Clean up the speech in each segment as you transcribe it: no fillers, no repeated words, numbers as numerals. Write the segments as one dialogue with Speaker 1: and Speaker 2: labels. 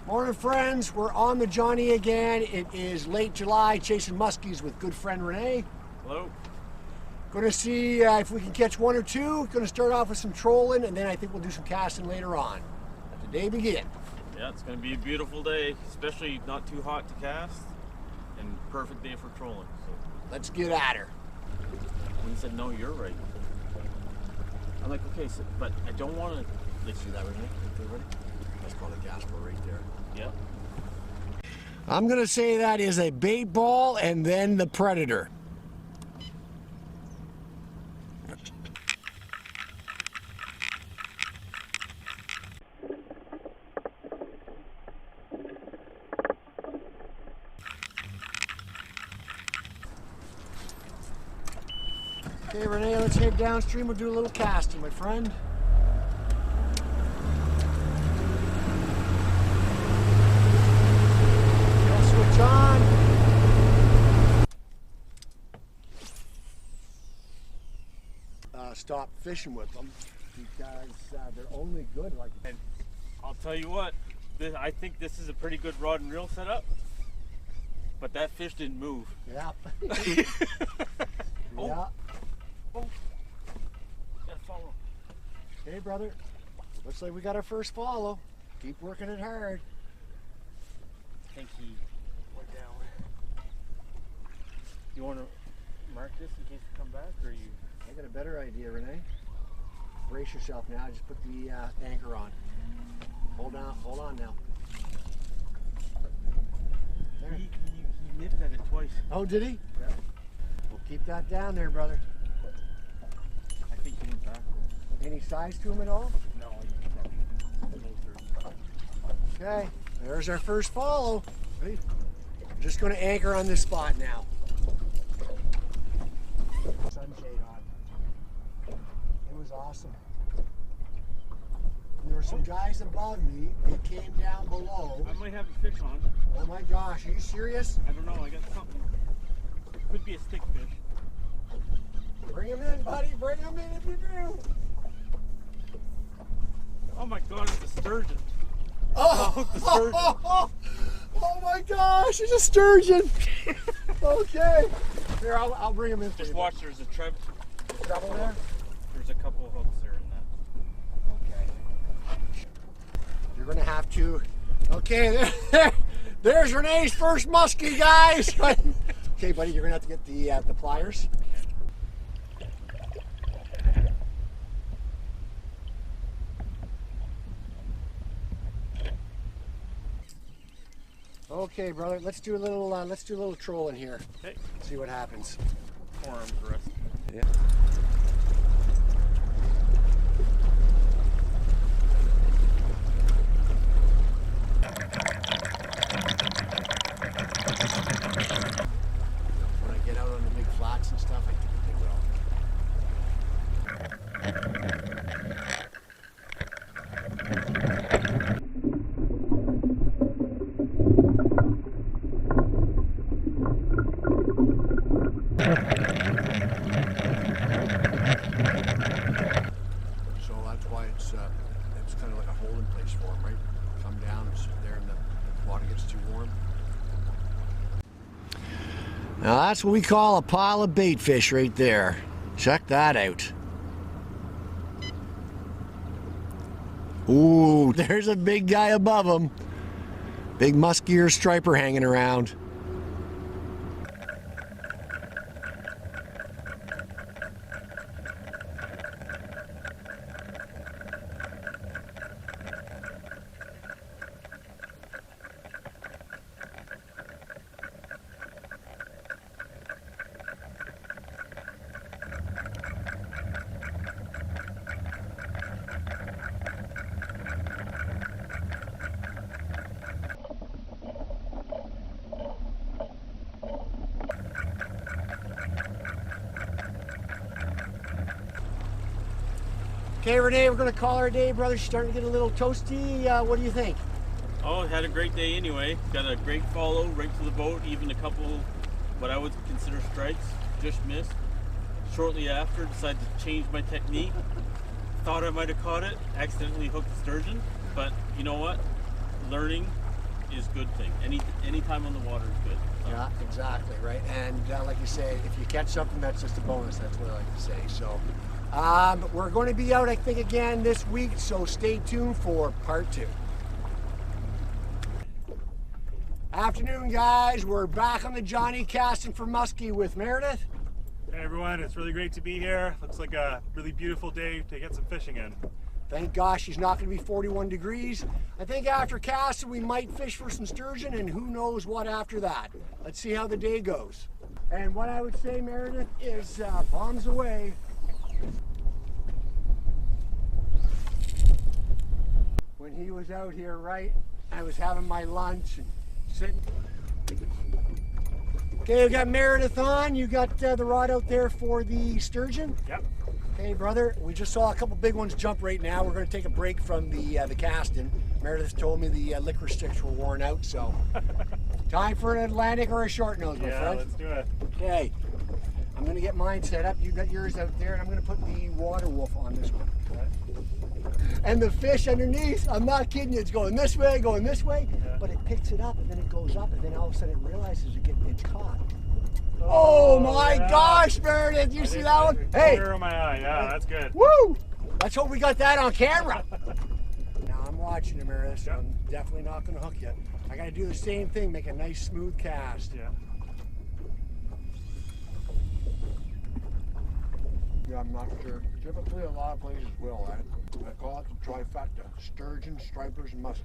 Speaker 1: Morning, friends. We're on the Johnny again. It is late July, chasing muskies with good friend Renee.
Speaker 2: Hello.
Speaker 1: Going to see if we can catch one or two. Going to start off with some trolling, and then I think we'll do some casting later on. Let the day begin.
Speaker 2: Yeah, it's going to be a beautiful day, especially not too hot to cast, and perfect day for trolling. So.
Speaker 1: Let's get at her.
Speaker 2: And he said, "No, you're right." I'm like, "Okay, so, but I don't want to." Let's see that, Renee. Okay, ready?
Speaker 1: That's called a Jasper right there.
Speaker 2: Yep.
Speaker 1: I'm going to say that is a bait ball and then the predator. Okay, Renee, let's head downstream. We'll do a little casting, my friend. Switch on. Stop fishing with them because they're only good like.
Speaker 2: And I'll tell you what, I think this is a pretty good rod and reel setup, but that fish didn't move.
Speaker 1: Yeah.
Speaker 2: Oh.
Speaker 1: Yeah.
Speaker 2: Oh. Gotta follow.
Speaker 1: Okay, brother. Looks like we got our first follow. Keep working it hard.
Speaker 2: I think he went down. You want to mark this in case we come back, or you?
Speaker 1: I got a better idea, Renee. Brace yourself now. Just put the anchor on. Hold on now. There.
Speaker 2: He nipped at it twice.
Speaker 1: Oh, did he? Yeah. We'll keep that down there, brother.
Speaker 2: I think he went back.
Speaker 1: Any size to him at all?
Speaker 2: No, he probably closer.
Speaker 1: Okay, there's our first follow. We're just going to anchor on this spot now. Sunshade on. It was awesome. There were some guys above me. They came down below.
Speaker 2: I might have a fish on.
Speaker 1: Oh my gosh, are you serious?
Speaker 2: I don't know, I got something. Could be a stick fish.
Speaker 1: Bring him in, buddy. Bring him in if you do.
Speaker 2: Oh my god, it's a sturgeon.
Speaker 1: Oh,
Speaker 2: the sturgeon.
Speaker 1: Oh my gosh, it's a sturgeon. Okay. Here, I'll bring him in.
Speaker 2: Just watch, there's a treble
Speaker 1: there.
Speaker 2: There's a couple of hooks there in that.
Speaker 1: Okay. You're gonna have to. Okay, there's Renee's first muskie, guys. Okay, buddy, you're gonna have to get the pliers. Okay, brother, let's do a little trolling here.
Speaker 2: Okay.
Speaker 1: See what happens.
Speaker 2: Forearms rest.
Speaker 1: Yeah. When I get out on the big flats and stuff, I think they will. So that's why it's kind of like a holding place for them, right? Come down and sit there and the water gets too warm. Now that's what we call a pile of bait fish right there. Check that out. Ooh, there's a big guy above him. Big muskie or striper hanging around. Okay, Renee, we're going to call her a day, brother. She's starting to get a little toasty. What do you think?
Speaker 2: Oh, had a great day anyway. Got a great follow right to the boat, even a couple what I would consider strikes, just missed. Shortly after, decided to change my technique. Thought I might have caught it, accidentally hooked the sturgeon, but you know what? Learning is good thing. Any time on the water is good.
Speaker 1: Yeah, exactly, right. And like you say, if you catch something, that's just a bonus. That's what I like to say. So we're going to be out, I think, again this week. So stay tuned for part 2. Afternoon, guys. We're back on the Johnny casting for Muskie with Meredith.
Speaker 3: Hey everyone, it's really great to be here. Looks like a really beautiful day to get some fishing in.
Speaker 1: Thank gosh she's not going to be 41 degrees. I think after casting we might fish for some sturgeon, and who knows what after that. Let's see how the day goes. And what I would say, Meredith, is bombs away. When he was out here, right, I was having my lunch and sitting. Okay, we got Meredith on. You got the rod out there for the sturgeon?
Speaker 3: Yep.
Speaker 1: Hey brother, we just saw a couple big ones jump right now. We're going to take a break from the casting. Meredith told me the licorice sticks were worn out, so time for an Atlantic or a short nose, my
Speaker 3: Yeah,
Speaker 1: friend.
Speaker 3: let's do it.
Speaker 1: Okay, I'm going to get mine set up. You got yours out there, and I'm going to put the water wolf on this one. And the fish underneath, I'm not kidding you, it's going this way, but it picks it up and then it goes up, and then all of a sudden it realizes it's caught. Oh my gosh, Meredith, you see that one? Hey!
Speaker 3: Corner of my eye, yeah, that's good.
Speaker 1: Woo! Let's hope we got that on camera. Now I'm watching you, Meredith, so I'm definitely not going to hook you. I got to do the same thing, make a nice smooth cast.
Speaker 3: Yeah.
Speaker 1: Yeah, I'm not sure. Typically, a lot of places will. I call it the trifecta: sturgeon, stripers, and muskie.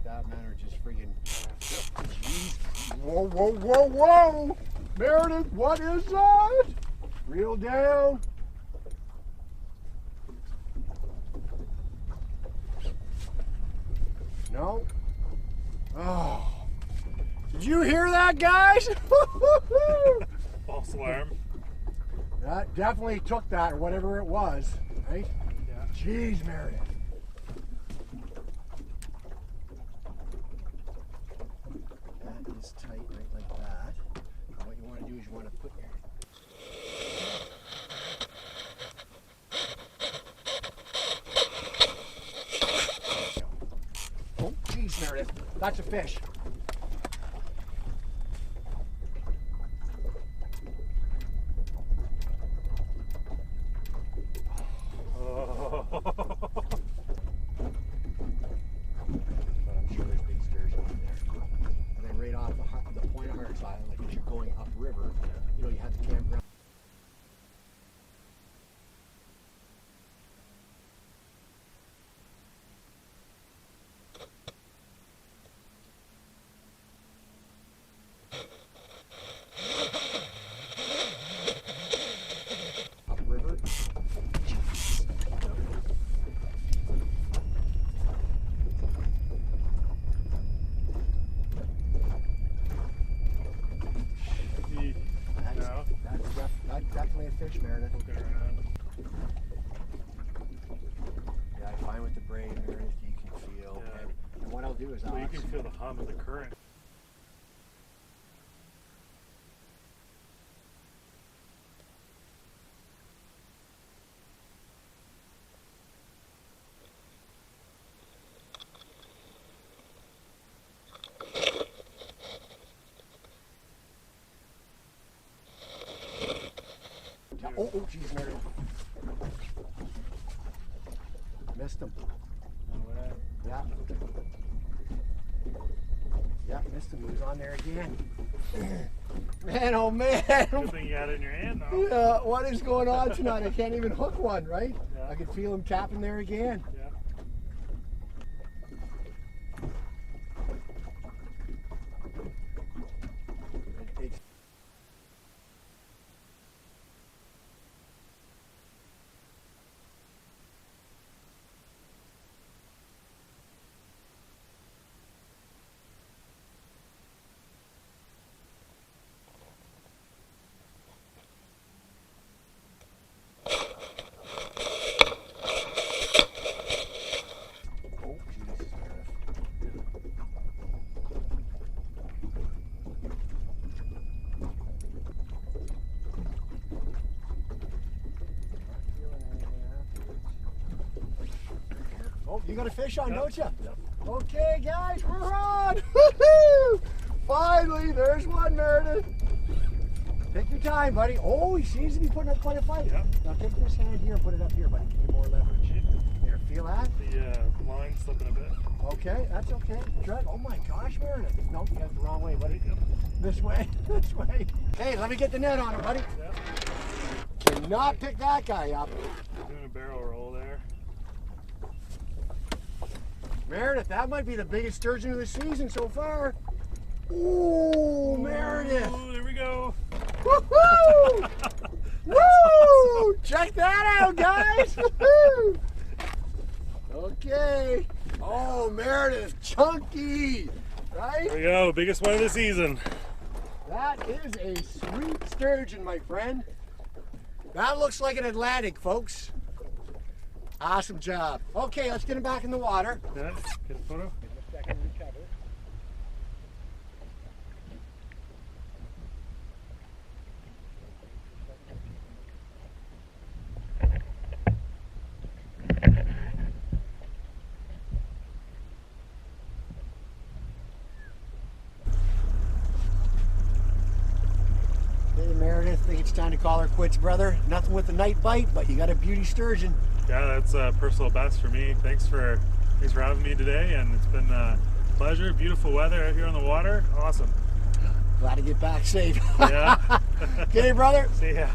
Speaker 1: That man are just friggin'. Whoa, whoa, whoa, whoa! Meredith, what is that? Reel down. No? Oh. Did you hear that, guys?
Speaker 3: False alarm.
Speaker 1: That definitely took that, or whatever it was, right?
Speaker 3: Yeah.
Speaker 1: Jeez, Meredith. That is tight right like that. And what you want to do is you want to put your... Oh, jeez, Meredith. That's a fish.
Speaker 3: Oh.
Speaker 1: But I'm sure there's big sturgeon in there. And then right off the point of Hearts Island, like as you're going upriver, you know, you have the campground. Upriver.
Speaker 3: No.
Speaker 1: That's definitely a fish, Meredith.
Speaker 3: Poke it around.
Speaker 1: Yeah, I find with the braid, Meredith, you can feel.
Speaker 3: Yeah.
Speaker 1: And what I'll do is
Speaker 3: Well, you can feel the hum of the current.
Speaker 1: Oh, geez, Meredith. Missed him. Yeah. Yeah, missed him. He was on there again. Man, oh man.
Speaker 3: Good thing you had it in your hand though.
Speaker 1: Yeah, what is going on tonight? I can't even hook one, right?
Speaker 3: Yeah.
Speaker 1: I can feel him tapping there again.
Speaker 3: Yeah.
Speaker 1: It's Oh, you got a fish on,
Speaker 3: Yep.
Speaker 1: don't you?
Speaker 3: Yep.
Speaker 1: Okay, guys, we're on. Woo-hoo! Finally, there's one, Meredith. Take your time, buddy. Oh, he seems to be putting up quite a fight.
Speaker 3: Yep.
Speaker 1: Now take this hand here and put it up here, buddy. Give me more leverage. There, feel that?
Speaker 3: The line's slipping a bit.
Speaker 1: Okay, that's okay. Drag. Oh my gosh, Meredith. Nope, you got it the wrong way, buddy. This way, this way. Hey, let me get the net on him, buddy.
Speaker 3: Yep.
Speaker 1: Cannot pick that guy up.
Speaker 3: Doing a barrel roll there.
Speaker 1: Meredith, that might be the biggest sturgeon of the season so far. Ooh, Meredith.
Speaker 3: Ooh, there we go.
Speaker 1: Woohoo! Woo! Check that out, guys. Woohoo! Okay. Oh, Meredith, chunky, right?
Speaker 3: There we go, biggest one of the season.
Speaker 1: That is a sweet sturgeon, my friend. That looks like an Atlantic, folks. Awesome job. Okay, let's get him back in the water.
Speaker 3: Yeah, get a photo.
Speaker 1: Hey, Meredith, think it's time to call her quits, brother. Nothing with the night bite, but you got a beauty sturgeon.
Speaker 3: Yeah, that's a personal best for me. Thanks for having me today, and it's been a pleasure. Beautiful weather out here on the water. Awesome.
Speaker 1: Glad to get back safe.
Speaker 3: Yeah.
Speaker 1: Okay, brother.
Speaker 3: See ya.